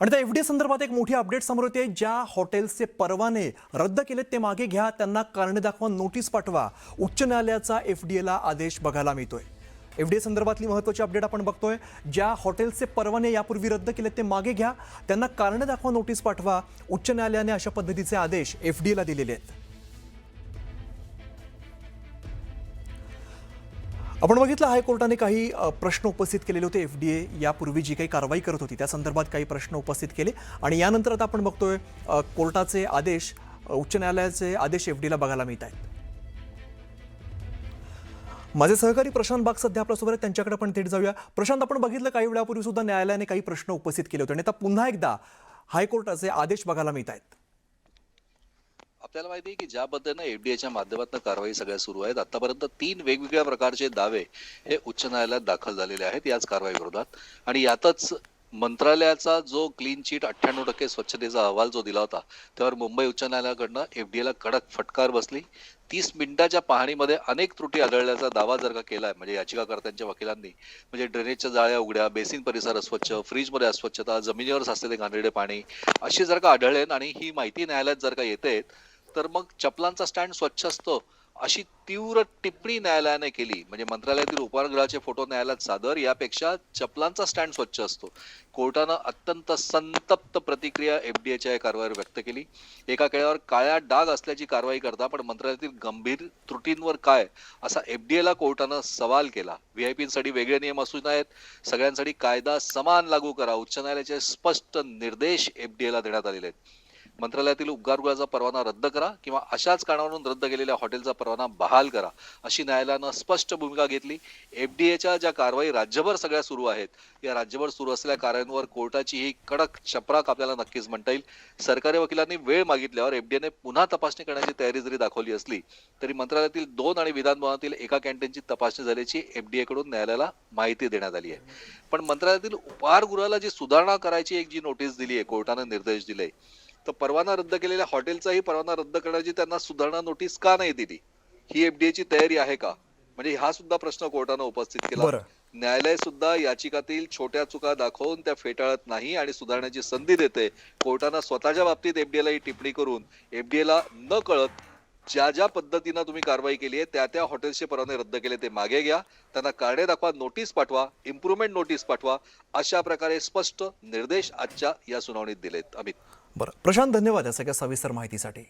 आणि त्या एफडीए संदर्भात एक मोठी अपडेट समोर येते। ज्या हॉटेल्सचे परवाने रद्द केलेत ते मागे घ्या, त्यांना कारणे दाखवा, नोटीस पाठवा। उच्च न्यायालयाचा एफडीएला आदेश बघायला मिळतोय। एफडीए संदर्भातली महत्त्वाची अपडेट आपण बघतोय। ज्या हॉटेल्सचे परवाने यापूर्वी रद्द केलेत ते मागे घ्या, त्यांना कारणे दाखवा, नोटीस पाठवा। उच्च न्यायालयाने अशा पद्धतीचे आदेश एफडीएला दिलेले आहेत। आपण बघितलं हायकोर्टाने काही प्रश्न उपस्थित केलेले होते। एफडीए यापूर्वी जी काही कारवाई करत होती त्या संदर्भात काही प्रश्न उपस्थित केले आणि यानंतर आता आपण बघतोय कोर्टाचे आदेश, उच्च न्यायालयाचे आदेश एफडीएला बघायला मिळत आहेत। माझे सहकारी प्रशांत बाग सध्या आपल्यासोबत आहेत, त्यांच्याकडे आपण थेट जाऊया। प्रशांत, आपण बघितलं काही वेळापूर्वी सुद्धा न्यायालयाने काही प्रश्न उपस्थित केले होते आणि आता पुन्हा एकदा हायकोर्टाचे आदेश बघायला मिळत आहेत। आपल्याला माहिती आहे की ज्या पद्धतीने एफडीएच्या माध्यमातून कारवाई सगळ्या सुरू आहेत, आतापर्यंत 3 वेगवेगळ्या प्रकारचे दावे हे उच्च न्यायालयात दाखल झालेले आहेत याच कारवाई विरोधात। आणि यातच मंत्रालयाचा जो क्लीन चिट 98% स्वच्छतेचा अहवाल जो दिला होता, त्यावर मुंबई उच्च न्यायालयाकडनं एफडीएला कडक फटकार बसली। 30 मिनिटाच्या पाहणीमध्ये अनेक त्रुटी आढळल्याचा दावा जर का केलाय म्हणजे याचिकाकर्त्यांच्या वकिलांनी, म्हणजे ड्रेनेजच्या जाळ्या उघड्या, बेसिन परिसर अस्वच्छ, फ्रीजमध्ये अस्वच्छता, जमिनीवर साचलेले घाणेरडे पाणी अशी जर का आढळले आणि ही माहिती न्यायालयात जर का येते, तर मग चपलांचा स्टँड स्वच्छ असतो अशी तीव्र टिप्पणी न्यायालयाने केली। म्हणजे मंत्रालयातील उपाहारगृहाचे फोटो न्यायालयात सादर यापेक्षा चपलांचा स्टँड स्वच्छ असतो। कोर्टानं अत्यंत संतप्त प्रतिक्रिया एफडीएच्या या कारवाईवर व्यक्त केली। एका केळ्यावर काळ्या डाग असल्याची कारवाई करता पण मंत्रालयातील गंभीर त्रुटींवर काय, असा एफडीएला कोर्टानं सवाल केला। व्हीआयपींसाठी वेगळे नियम असू नयेत, सगळ्यांसाठी कायदा समान लागू करा, उच्च न्यायालयाचे स्पष्ट निर्देश एफडीएला देण्यात आलेले आहेत। मंत्रालयातील उद्गारगृहाचा परवाना रद्द करा किंवा अशाच कारणावरून रद्द केलेल्या हॉटेलचा परवाना बहाल करा, अशी न्यायालयानं स्पष्ट भूमिका घेतली। एफडीएच्या ज्या कारवाई राज्यभर सगळ्या सुरू आहेत, या राज्यभर सुरू असलेल्या कारवाईंवर कोर्टाची ही कडक चपराक आपल्याला नक्कीच म्हणता येईल। सरकारी वकिलांनी वेळ मागितल्यावर एफडीएने पुन्हा तपासणी करण्याची तयारी जरी दाखवली असली तरी मंत्रालयातील 2 आणि विधान भवनातील एका कॅन्टीनची तपासणी झाल्याची एफडीए कडून न्यायालयाला माहिती देण्यात आली आहे। पण मंत्रालयातील उपहारगृहाला जी सुधारणा करायची एक जी नोटीस दिली आहे, कोर्टाने निर्देश दिले, तर परवाना रद्द केलेल्या हॉटेलचाही परवाना रद्द करण्याची त्यांना सुधारणा नोटीस का नाही दिली? ही एफडीएची तयारी आहे का? म्हणजे हा सुद्धा प्रश्न कोर्टानं उपस्थित केला। न्यायालय सुद्धा याचिकातील छोट्या चुका दाखवून त्या फेटाळत नाही आणि सुधारण्याची संधी देते। कोर्टानं स्वतःच्या बाबतीत एफडीएला ही टिप्पणी करून एफडीएला न कळत ज्या ज्या पद्धतीनं तुम्ही कारवाई केली आहे त्या त्या हॉटेल्सचे परवाने रद्द केले ते मागे घ्या, त्यांना कारणे दाखवा, नोटीस पाठवा, इम्प्रुव्हमेंट नोटीस पाठवा, अशा प्रकारे स्पष्ट निर्देश आजच्या या सुनावणीत दिलेत। अमित, बरं प्रशांत, धन्यवाद या सगळ्या सविस्तर माहितीसाठी।